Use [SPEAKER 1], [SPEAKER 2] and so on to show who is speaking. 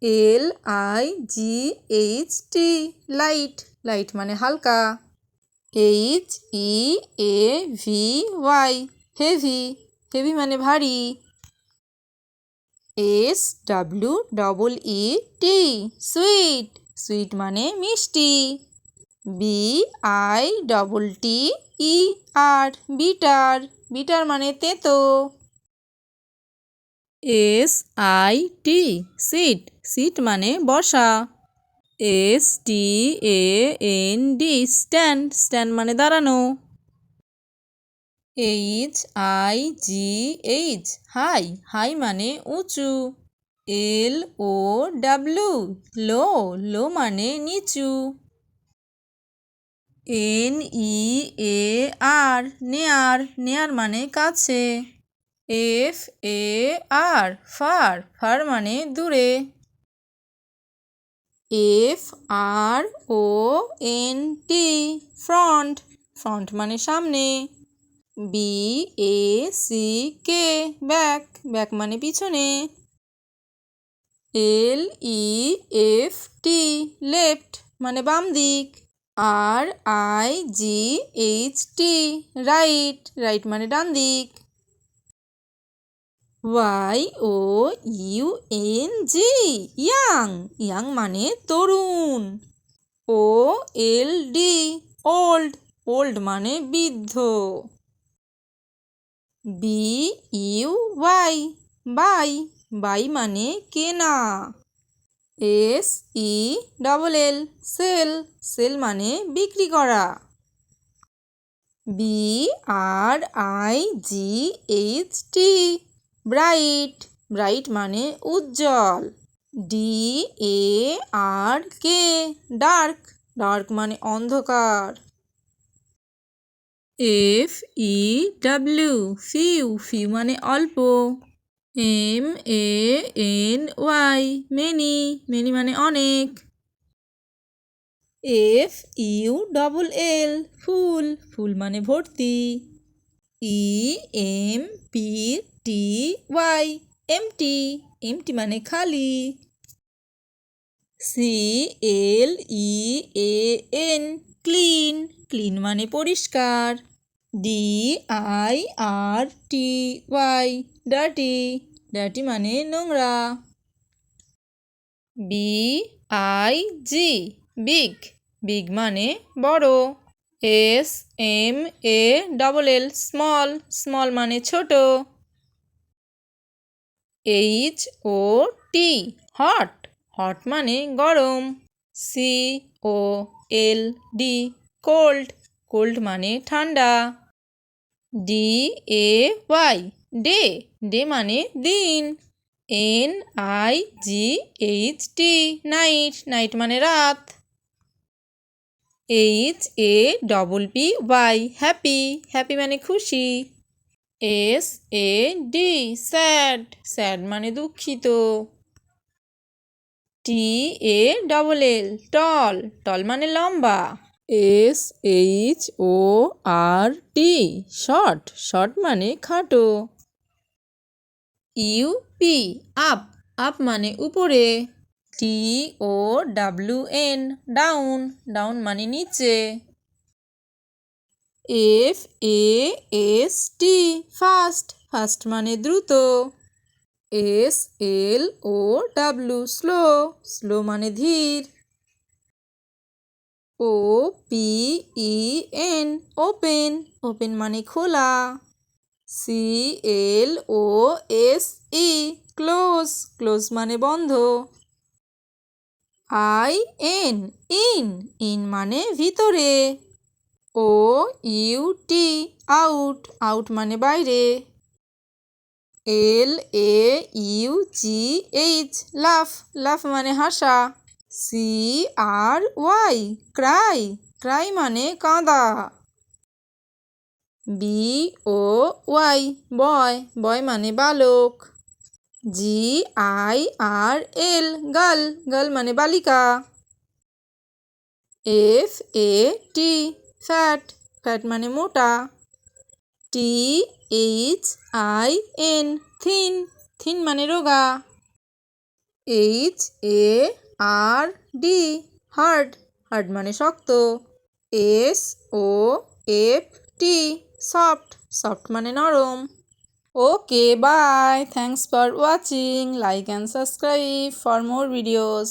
[SPEAKER 1] LIGHT light, light মানে হালকা। HEAVY heavy, heavy মানে ভারী। SWEET সুইট, সুইট মানে মিষ্টি। BITTER বিটার, বিটার মানে তেতো। SIT সিট, সিট মানে বসা। STAND স্ট্যান্ড, স্ট্যান্ড মানে দাঁড়ানো। HIGH হাই, হাই মানে উঁচু। LOW লো, লো মানে নিচু। NEAR নেয়ার, নেয়ার মানে কাছে। FAR ফার, ফার মানে দূরে। FRONT ফ্রন্ট, ফ্রন্ট মানে সামনে। BACK ব্যাক, ব্যাক মানে পিছনে। LEFT লেফট মানে বাম দিক। RIGHT রাইট, রাইট মানে ডান দিক। YOUNG ইয়াং, ইয়াং মানে তরুণ। OLD ওল্ড, ওল্ড মানে বৃদ্ধ। BUY বাই, বাই মানে কেনা। SELL সেল, সেল মানে বিক্রি করা। BRIGHT ব্রাইট, ব্রাইট মানে উজ্জ্বল। DARK ডার্ক, ডার্ক মানে অন্ধকার। FEW ফিউ, ফিউ মানে অল্প। MANY মেনি, মেনি মানে অনেক। FULL ফুল, ফুল মানে ভর্তি। EMPTY এমটি, এমটি মানে খালি। CLEAN ক্লিন, ক্লিন মানে পরিষ্কার। DIRTY ডার্টি, ডার্টি মানে নোংরা। BIG বিগ, বিগ মানে বড়। SMALL স্মল, স্মল মানে ছোট। HOT হট, হট মানে গরম। COLD কোল্ড, কোল্ড মানে ঠান্ডা। DAY ডে, ডে মানে দিন। NIGHT নাইট, নাইট মানে রাত। HAPPY হ্যাপি, হ্যাপি মানে খুশি। SAD স্যাড, স্যাড মানে দুঃখিত। TALL টল, টল মানে লম্বা। SHORT শর্ট, শর্ট মানে খাটো। UP আপ, আপ মানে উপরে। DOWN ডাউন, ডাউন মানে নিচে। FAST ফাস্ট, ফাস্ট মানে দ্রুত। SLOW স্লো, স্লো মানে ধীর। OPEN ওপেন, ওপেন মানে খোলা। CLOSE ক্লোজ, ক্লোজ মানে বন্ধ। IN ইন মানে ভিতরে। OUT আউট, আউট মানে বাইরে। LAUGH লাফ, লাফ মানে হাসা। CRY ক্রাই, ক্রাই মানে কাঁদা। BOY বয়, বয় মানে বালক। GIRL গার্ল, গার্ল মানে বালিকা। FAT ফ্যাট, ফ্যাট মানে মোটা। THIN থিন, থিন মানে রোগা। HARD হার্ড, হার্ড মানে শক্ত। SOFT সফট, সফট মানে নরম। Okay, bye, thanks for watching, like and subscribe for more videos.